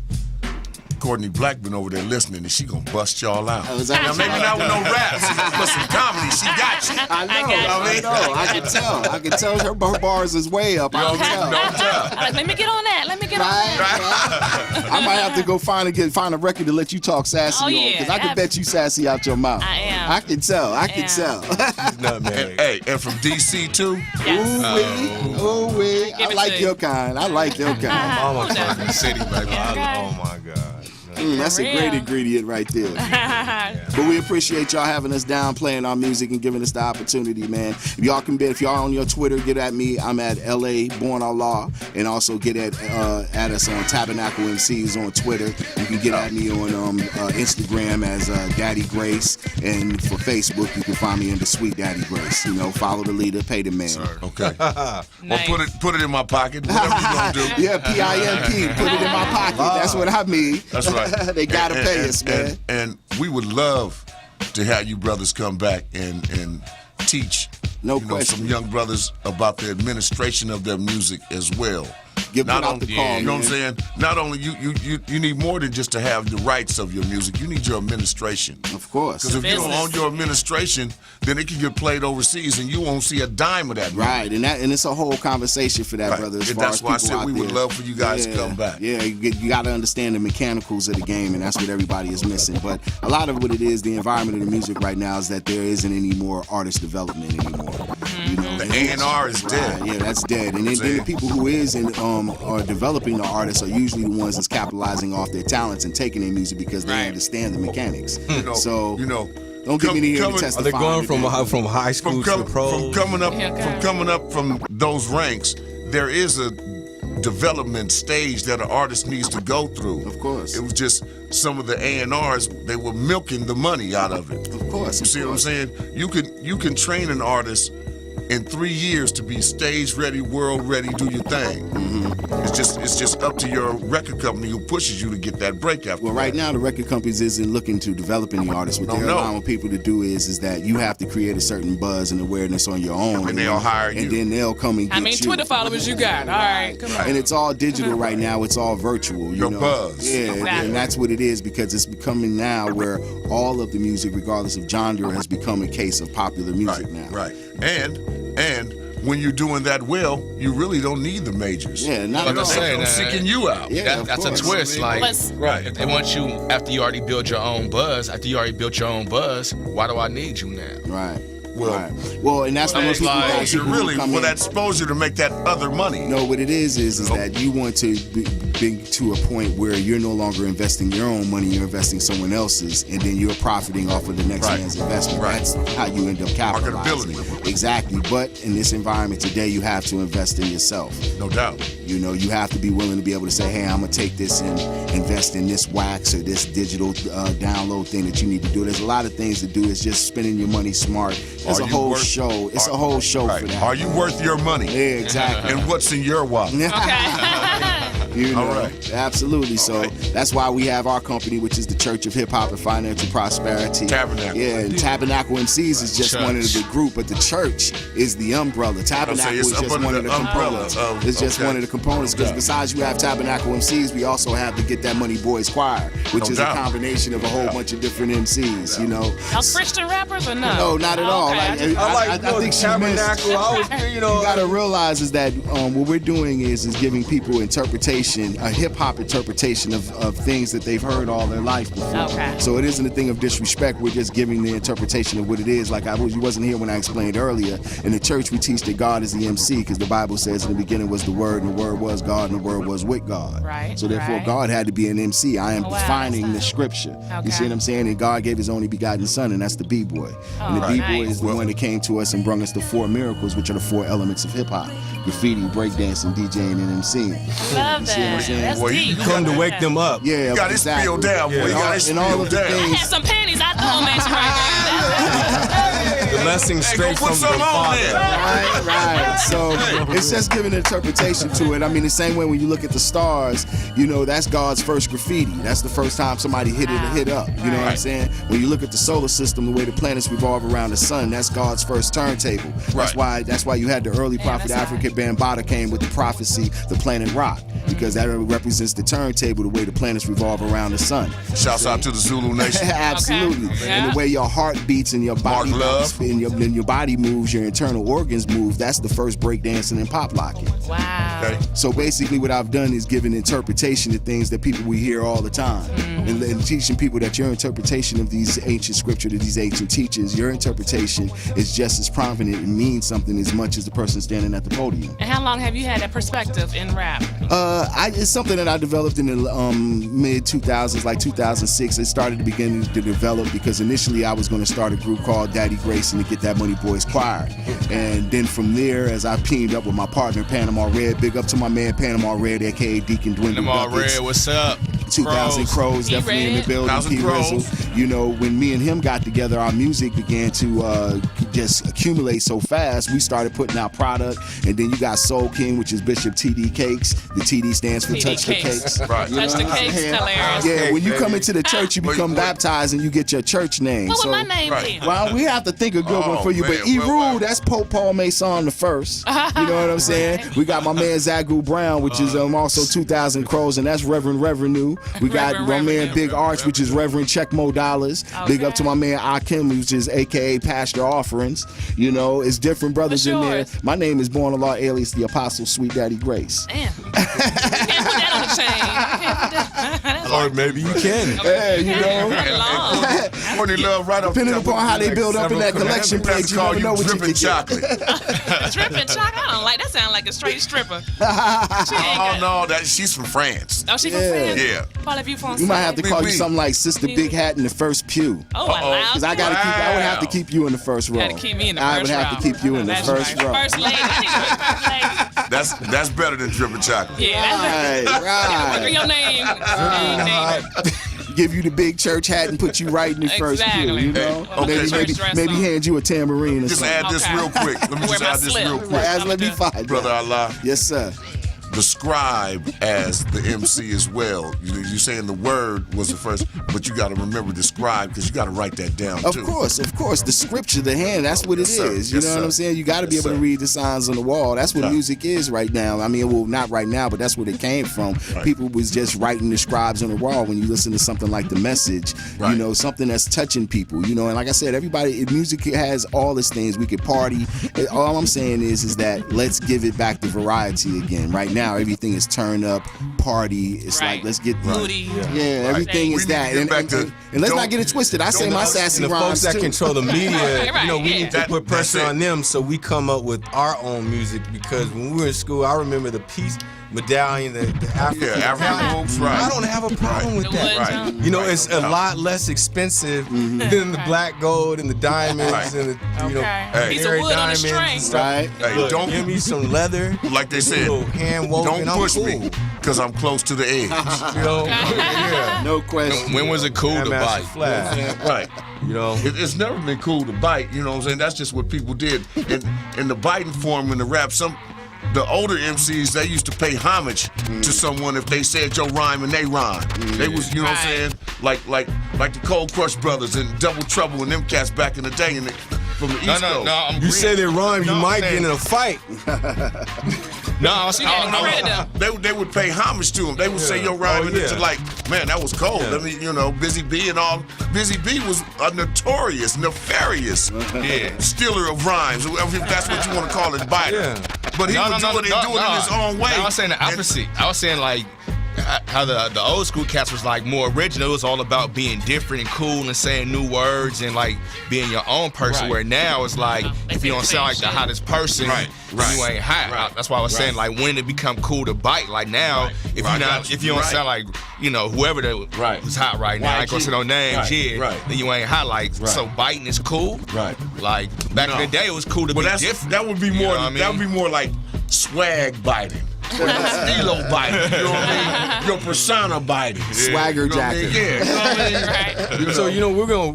Courtney Black been over there listening, and she gonna bust y'all out. Oh, is that Now what maybe you- not with no raps, but some comedy. She got you. I know. got I can tell. I can tell her bars is way up. I can tell. Don't tell. I'm like, let me get on that. Let me get on Right, that. right. I might have to go find a record to let you talk sassy Oh, on, yeah. because I can bet you sassy out your mouth. I am. I can tell. I I can am. tell. Nutmeg. Hey, and from DC too. Yes. Ooh wee. Give I it like to your you. kind. I like your kind. Mama Hold on. talking city, baby. Okay. Oh my God. That's a great ingredient right there. But we appreciate y'all having us down, playing our music, and giving us the opportunity, man. If y'all on your Twitter, get at me. I'm at LA Born on Law, and also get at us on Tabernacle MCs on Twitter. You can get at me on Instagram as Daddy Grace, and for Facebook, you can find me under Sweet Daddy Grace. You know, follow the leader, pay the man. Okay. Nice. Well, put it in my pocket. Whatever you gonna do. Yeah, PIMP. Put it in my pocket. That's what I mean. That's right. They gotta pay us, man. And we would love to have you brothers come back and teach question. some young brothers about the administration of their music as well. Give them out the call, you know what I'm saying? Not only you need more than just to have the rights of your music. You need your administration. Of course. Because if you don't own your administration, then it can get played overseas, and you won't see a dime of that money. Right, and it's a whole conversation for that, brother. As And far that's as why I people said out we would there. love for you guys to come back. Yeah, you got to understand the mechanicals of the game, and that's what everybody is missing. But a lot of what it is, the environment of the music right now is that there isn't any more artist development anymore. You know, The A&R is dead. Yeah, that's dead. And then the people who are developing the artists are usually the ones that's capitalizing off their talents and taking their music because they understand the mechanics. Don't get me here to testify. Are they going from high school to pros? From coming up from those ranks, there is a development stage that an artist needs to go through. Of course. It was just some of the A&Rs, they were milking the money out of it. Of course. You see what I'm saying? You can train an artist in 3 years to be stage ready, world ready, do your thing. It's just up to your record company who pushes you to get that break after. Well, right now the record companies isn't looking to develop any artists. What they're allowing people to do is that you have to create a certain buzz and awareness on your own, and they'll hire you, and then they'll come and get How many Twitter followers you got? All right, come on. And it's all digital right now. It's all virtual. You know? Buzz. Yeah, Exactly. and that's what it is because it's becoming now where all of the music, regardless of genre, has become a case of popular music now. Right. And when you're doing that well, you really don't need the majors. Yeah, not Like at I all. said, They're seeking you out. Yeah, of that's a course. twist. Like, Right. if they want you after you already built your own buzz. After you already built your own buzz, why do I need you now? Right. Well, Well, and that's when it's people like- actually Really, come well, in. that exposure to make that other money. No, what it is that you want to be to a point where you're no longer investing your own money, you're investing someone else's, and then you're profiting off of the next Right. man's investment. Right. That's how you end up capitalizing. Marketability. Exactly. But in this environment today, you have to invest in yourself. No doubt. You know, you have to be willing to be able to say, hey, I'm going to take this and invest in this wax or this digital download thing that you need to do. There's a lot of things to do. It's just spending your money smart. There's a whole show. It's a whole show for that. Are you worth your money? Yeah, exactly. And what's in your wallet? You know, All right. Absolutely. So that's why we have our company, which is the Church of Hip Hop and Financial Prosperity. Tabernacle. Yeah, and Tabernacle MCs is just one of the group, but the church is the umbrella. Tabernacle it's is up just under one of the the umbrella components. of- It's just okay. one of the components because besides you have Tabernacle MCs, we also have the Get That Money Boys Choir, which No is doubt. a combination of a whole bunch of different MCs. You know. Y'all Christian rappers or no? No, not at all. Okay, Like, I think she missed. You gotta realize is that what we're doing is giving people interpretation, a hip hop interpretation of things that they've heard all their life before. Okay. So it isn't a thing of disrespect. We're just giving the interpretation of what it is. Like you wasn't here when I explained earlier. In the church, we teach that God is the MC because the Bible says in the beginning was the Word, and the Word was God, and the Word was with God. Right, So therefore, right. God had to be an MC. I am Oh, wow, defining that's the nice. scripture. You Okay. see what I'm saying? And God gave His only begotten Son, and that's the B-boy. And the Oh, B-boy nice. is the one that came to us and brought us the 4 miracles, which are the 4 elements of hip hop: graffiti, breakdancing, DJing, and MCing. Love You see what I'm that. saying? That's Well, deep. You come to wake them up. Yeah, You got it exactly. spilled down, boy. You got it And all spilled of the down. I things. had some panties I threw on mention right The blessing Hey, straight go from put the some on Father. there. Right. So it's just giving an interpretation to it. I mean, the same way when you look at the stars, you know, that's God's first graffiti. That's the first time somebody hit up. You know what I'm saying? When you look at the solar system, the way the planets revolve around the sun, that's God's first turntable. That's why you had the early prophet that's Africa Bambaataa came with the prophecy, the planet rock, because that represents the turntable, the way the planets revolve around the sun. Shouts out to the Zulu Nation. Absolutely. Okay. And Yeah. the way your heart beats and your body Mark Love. and your body moves, your internal organs move. That's the first breakdancing and pop locking. Wow. Okay. So basically what I've done is given interpretation to things that people we hear all the time. And teaching people that your interpretation of these ancient scripture, to these ancient teachers, your interpretation is just as prominent and means something as much as the person standing at the podium. And how long have you had that perspective in rap? It's something that I developed in the mid 2000s, like 2006. It started beginning to develop because initially I was going to start a group called Daddy Grayson to get that Money Boys Choir. And then from there, as I teamed up with my partner Panama Red, big up to my man Panama Red, aka Deacon Dwindle Panama Buckets. Red, what's up? 2,000 Crows, definitely in the building. 1,000 P Crows. Rizzle. You know, when me and him got together, our music began to just accumulate so fast. We started putting out product, and then you got Soul King, which is Bishop TD Cakes. The TD stands for TD Touch Cakes. the Cakes. Right. You know Touch the what I'm Cakes, saying? hilarious. Yeah, when you come into the church, you become Wait. baptized and you get your church name. What So- would my name right. be? well, we have to think a good one for you, man, but E. well, Rule, well. that's Pope Paul Mason the first. You know what I'm saying? We got my man Zagu Brown, which is also 2,000 Crows, and that's Reverend Revenue. We got Reverend my man Revenue. Big Arch, which is Reverend Checkmo Dollars. Big up to my man Akim, which is AKA Pastor Offerings. You know, it's different brothers What's in there. yours? My name is Born Allah, alias the Apostle Sweet Daddy Grace. Damn. You can't put that on the chain. You can't put that. That's Or maybe you can. Hey, you know. long. Courtney Love right off the Depending top. upon how they build up in that collection plate, Let's you call never know what you dripping can get. chocolate. Dripping chocolate. I don't like that. Sound like a straight stripper. She ain't Oh got- no, she's from France. Oh, she from Yeah. France? Yeah. Parlez-vous français? We might have to call you Oui. something like Sister Big Hat in the first pew. Oh, wow. Because I gotta keep. I would have to keep you in the first row. Gotta keep me in the I first would have row. to keep you in the That's first right. row. First lady. I need to be first lady. That's better than dripping chocolate. Yeah, that's Right, What's right. your name? Give you the big church hat and put you right in the first pew. Exactly. You know, Okay. maybe Church dress maybe on. hand you a tambourine or Just something. add this Okay. real quick. Let me Wear just my add this slip. real quick. Let me find Brother Allah, Yes, sir. describe as the MC as well. You saying the word was the first, but you got to remember describe because you got to write that down Of too. course. The scripture, the hand, that's what it Yes, sir. is. You Yes, know what sir. I'm saying? You got to be Yes, able to sir. read the signs on the wall. That's what music is right now. I mean, well, not right now, but that's where it came from. Right. People was just writing the scribes on the wall when you listen to something like The Message, Right. you know, something that's touching people, you know. And like I said, music has all its things. We could party. All I'm saying is that let's give it back to variety again. Right now, everything is turn up, party. It's Right. like, let's get Booty. Yeah, everything We is need to that. get And, back and, to- and let's don't- not get it twisted. I say don't- my and sassy And the rhymes folks that too. control the media, Right, you know, we yeah. need to put That's pressure it. on them so we come up with our own music because when we were in school, I remember the peace medallion, the African Yeah, African medallion. hoops, right. I don't have a problem with The that. wood jump. You know, it's a lot less expensive than the black gold and the diamonds Right. and the, you know, Okay. Piece of carat wood on a diamonds string. and stuff. Right. Hey, Look, don't give me some leather. like they said. little hand woven. Don't I'm push cool. me because I'm close to the edge. You know, yeah. No question. When was it cool to Grandmaster bite? Flash. Right. You know, It's never been cool to bite, you know what I'm saying? That's just what people did. In the biting form in the rap, the older MCs, they used to pay homage to someone if they said your rhyme and they rhyme. They was, you know what I'm saying? Like the Cold Crush Brothers and Double Trouble and them cats back in the day from the East Coast. I'm you say they rhyme, you No, might man. get in a fight. No, see, They would pay homage to him. They would say your rhyme, Oh, and it's yeah. like, man, that was cold. Yeah. I mean, you know, Busy B and all. Busy B was a notorious, nefarious stealer of rhymes, if that's what you want to call it, biter. Yeah. But he would do it in his own way. I was saying the opposite. I was saying like how the old school cats was like more original. It was all about being different and cool and saying new words and like being your own person. Right. Where now it's like if you don't sound like the hottest person, Right. you ain't hot. Right. That's why I was saying like when did it become cool to bite. Like now, if Right. you not if you don't Right. sound like whoever that Right. was hot right now, I ain't gonna say no names Right. here. Right. Then you ain't hot. Like Right. so biting is cool. Right. Like back in No. the day, it was cool to Well, be different. that would be You more. know what I mean? That would be more like swag biting. Stilo biting. You know what I mean? Your persona biting. Swagger You know what I mean? jacket. Yeah. You know what I mean? Right. So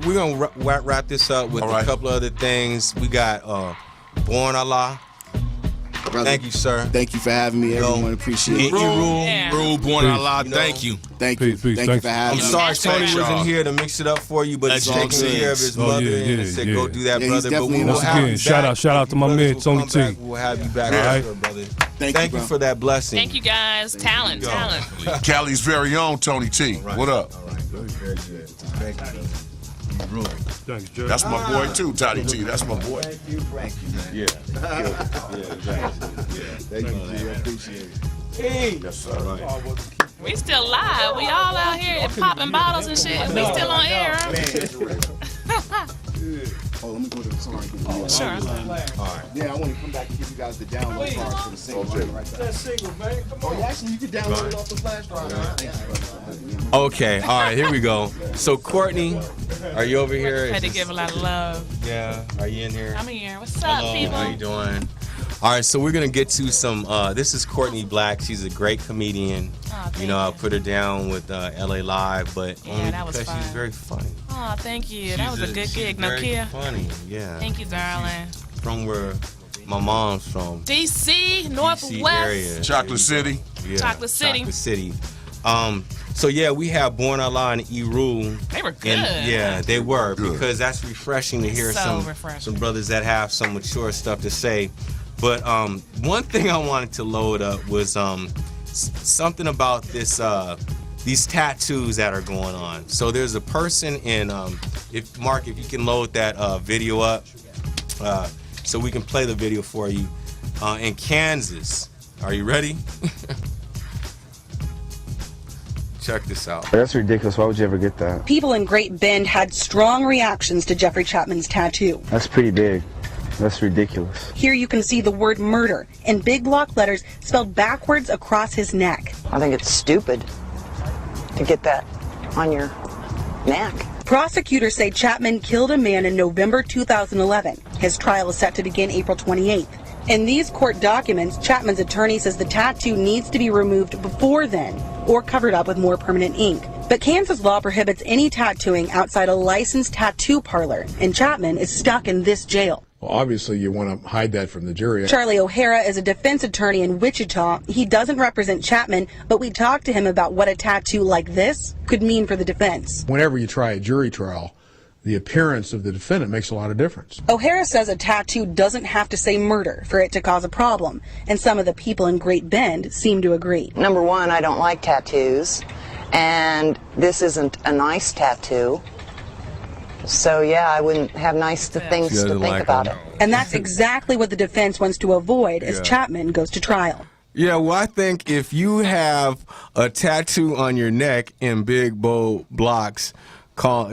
we're gonna wrap this up with All a right. couple other things. We got Born Allah. Brother, Thank you, sir. Thank you for having me, everyone. Appreciate it. Rule. Yeah. Rule born Peace. Allah, You know, thank you. Thank you. Peace, peace. Thank you Thank for you. having I'm me. sorry Thanks, Tony y'all. wasn't here to mix it up for you, but he's That's all taking good. care of his Oh, mother yeah, and yeah, said yeah. go do that, Yeah, he's brother. But definitely we in will the have again, you shout back. out to my Brothers man, will Tony come back. T. We'll have you back, All right. sure, brother. Thank Thank you, you bro. for that blessing. Thank you guys. Talent. Cali's very own Tony T. What up? All right, good, very good. Thank you. Thanks, Jay. That's my boy too, Toddy T. That's my boy. Thank you. Yeah. Yeah, exactly. Thank you, G. I appreciate it. Hey. Yes, sir. We still live. We all out here popping bottles and shit. We still on air. Oh, let me go to the song. Sure. All right. Yeah, I want to come back and give you guys the download cards for the single. Right there. That single, man. Come on. Oh, actually, you can download it off the flash drive. Right? Okay, all right, here we go. So, Courtney, are you over here? Had to give a lot of love. Yeah, are you in here? I'm here. What's up, Hello, people? how you doing? All right, so we're gonna get to some. This is Courtney Black. She's a great comedian. Oh, thank You know, I you. put her down with LA Live, but Yeah, only that was because she's fun. very funny. Oh, thank you. That was a good gig. No very Kia. funny, yeah. Thank you, darling. From where my mom's from. DC, Northwest. DC area. Chocolate City. Yeah, Chocolate City. Chocolate City. So yeah, we have Born Allah and E-Rule. They were good. And yeah, they were Good. because that's refreshing to hear So refreshing. some brothers that have some mature stuff to say. But one thing I wanted to load up was something about this these tattoos that are going on. So there's a person in if Mark, if you can load that video up, so we can play the video for you in Kansas. Are you ready? Check this out. That's ridiculous. Why would you ever get that? People in Great Bend had strong reactions to Jeffrey Chapman's tattoo. That's pretty big. That's ridiculous. Here you can see the word murder in big block letters spelled backwards across his neck. I think it's stupid to get that on your neck. Prosecutors say Chapman killed a man in November 2011. His trial is set to begin April 28th. In these court documents, Chapman's attorney says the tattoo needs to be removed before then or covered up with more permanent ink. But Kansas law prohibits any tattooing outside a licensed tattoo parlor, and Chapman is stuck in this jail. Well, obviously, you want to hide that from the jury. Charlie O'Hara is a defense attorney in Wichita. He doesn't represent Chapman, but we talked to him about what a tattoo like this could mean for the defense. Whenever you try a jury trial, the appearance of the defendant makes a lot of difference. O'Hara says a tattoo doesn't have to say murder for it to cause a problem, and some of the people in Great Bend seem to agree. Number one, I don't like tattoos, and this isn't a nice tattoo. So yeah, I wouldn't have nice things to think about it. And that's exactly what the defense wants to avoid as Yeah. Chapman goes to trial. Yeah, well, I think if you have a tattoo on your neck in big bold blocks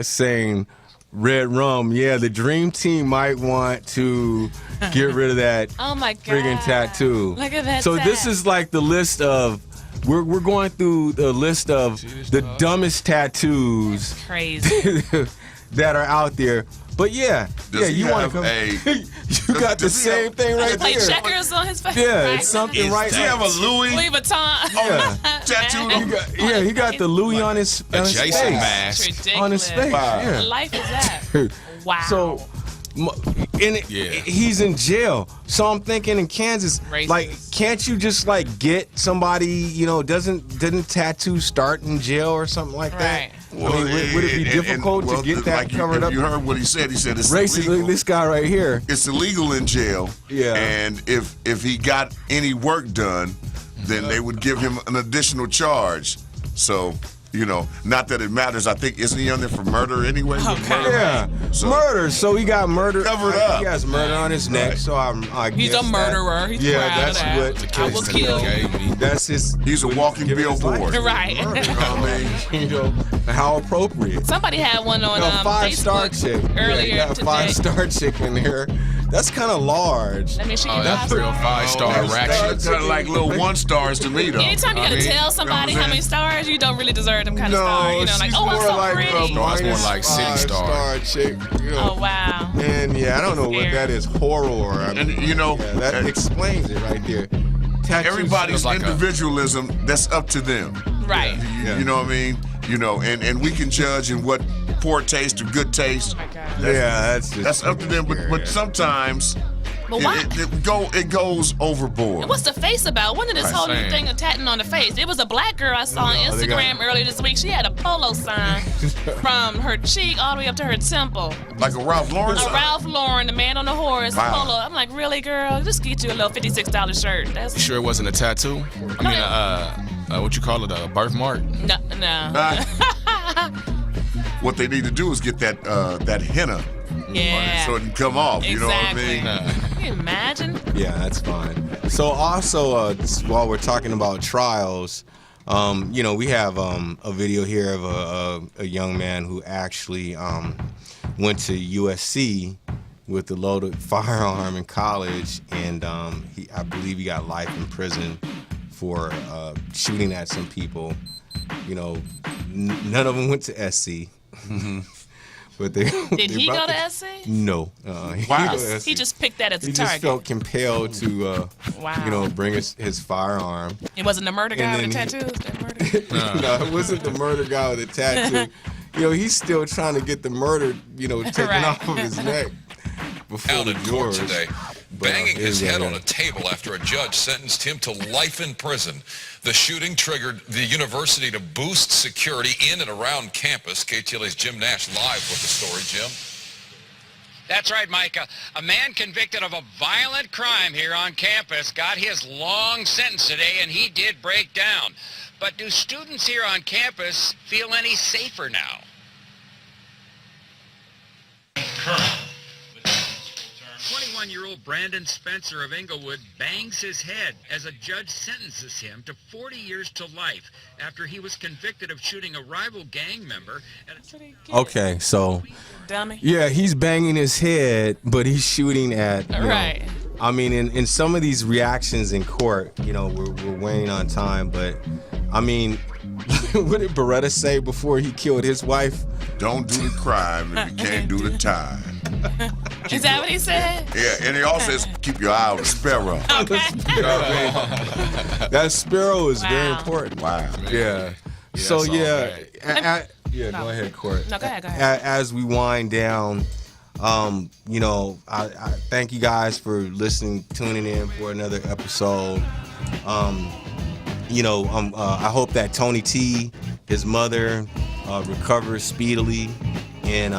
saying red rum, yeah, the dream team might want to get rid of that Oh my God. friggin' tattoo. Look at that So this tat. is like the list of we're going through the list of the dumbest tattoos Crazy. that are out there. But yeah, Does yeah, he you want have to come. You got the does he have- same thing right Play there. checkers on his face. Yeah, right? it's something right Does he there. have a Louis? Louis Vuitton. Yeah. tattoo? He got the Louis on his Jason face. mask. Ridiculous. On his face. What Yeah. life is that? Wow. So, he's in jail. So I'm thinking in Kansas, Racist. like, can't you just like get somebody? Didn't tattoo start in jail or something like that? Right. I mean, would it be difficult to get that like covered up? You heard what he said. He said it's Racist. illegal. This guy right here. It's illegal in jail. Yeah. And if he got any work done, then they would give him an additional charge. So, not that it matters. I think, isn't he on there for murder anyway? Murder. Yeah, murder. So he got murder Covered up. He has murder on his neck. So I He's guess a murderer. He's yeah, proud that's of that. what I was killed. That's his. He's a walking giving his billboard. life. Right. You know what I mean? How appropriate. Somebody had one on Five-star Facebook chick. earlier yeah, you got a today. 5-star chick in here. That's kind of large. Let me show you Oh, that's guys. real 5-star That's ratchet. kind of like little 1 stars to me, though. Anytime you gotta tell somebody how many stars, you don't really deserve them kind of stars. You know, like, she's oh, I'm more so like pretty. a No, it's more like city 5-star chick. Oh, wow. And yeah, I don't know what that is. Horror. I mean, And, that explains it right there. Tattoos everybody's like a- individualism, that's up to them. Right. You know what I mean? And we can judge in what poor taste or good taste. Oh, my God. That's up to them. But sometimes But why? it goes overboard. What's the face about? When did this whole new Same. thing of tatting on the face? It was a black girl I saw on they got- Instagram earlier this week. She had a polo sign from her cheek all the way up to her temple. Like a Ralph Lauren A sign. Ralph Lauren, the man on the horse, Wow. polo. I'm like, really, girl? Just get you a little $56 shirt. You That's sure it wasn't a tattoo? I mean, what you call it, a birthmark? no. what they need to do is get that henna on it so it can come off. Exactly. You know what I mean? Can you imagine? Yeah, that's fine. So also, while we're talking about trials, we have a video here of a young man who actually went to USC with a loaded firearm in college, and I believe he got life in prison for shooting at some people. None of them went to SC. But did he go to SC? No. He just picked that as a he target. just felt compelled to, bring his firearm. It wasn't the murder guy with the tattoos that murdered? No, it wasn't the murder guy with the tattoo. He's still trying to get the murder, taken off of his neck before Out the in court jurors. today, banging his head on a table after a judge sentenced him to life in prison. The shooting triggered the university to boost security in and around campus. KTLA's Jim Nash live with the story. Jim? That's right, Micah. A man convicted of a violent crime here on campus got his long sentence today, and he did break down. But do students here on campus feel any safer now? 21-year-old Brandon Spencer of Inglewood bangs his head as a judge sentences him to 40 years to life after he was convicted of shooting a rival gang member. Okay, so Dummy. yeah, he's banging his head, but he's shooting at Right. I mean, in some of these reactions in court, we're waiting on time, but I mean, what did Beretta say before he killed his wife? Don't do the crime if you can't do the time. Is that what he said? Yeah, and he also says keep your eye on the sparrow. Okay. You know what I mean? That sparrow is very Wow. important. Wow. Yeah. So that's all yeah, right. go ahead, Court. No, go ahead. As we wind down, I thank you guys for listening, tuning in for another episode. I hope that Tony T, his mother, recovers speedily. And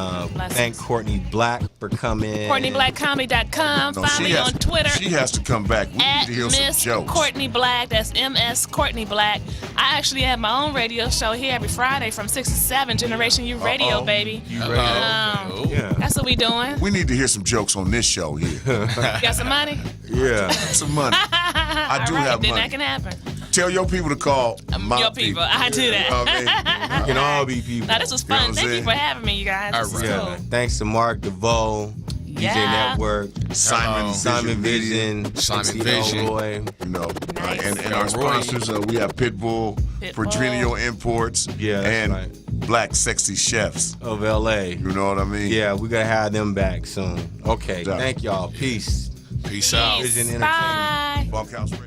thank Courtney Black for coming. CourtneyBlackComedy.com. Find me on Twitter. She has to come back. We need At to hear some Miss jokes. Courtney Black. That's MS Courtney Black. I actually have my own radio show here every Friday from 6 to 7. Generation U Radio, baby. Yeah. That's what we doing. We need to hear some jokes on this show here. You got some money? Yeah. Some money. I do All right, have then money. that can happen. Tell your people to call my Your people. I do that. You know what I mean? We can all be people. Now, this was You know what fun. I'm Thank you saying? for having me, you guys. This is Yeah. cool. Thanks to Mark DeVoe, DJ Yeah. Network, Simon Vision, Simon MC Vision. Roy. And our sponsors, we have Pitbull, Virginio Imports, Yeah, that's and right. Black Sexy Chefs of LA. You know what I mean? Yeah, we gotta have them back soon. Okay, Yeah. thank y'all. Peace. Peace out. Vision Bye. Entertainment. FunkHouse Radio.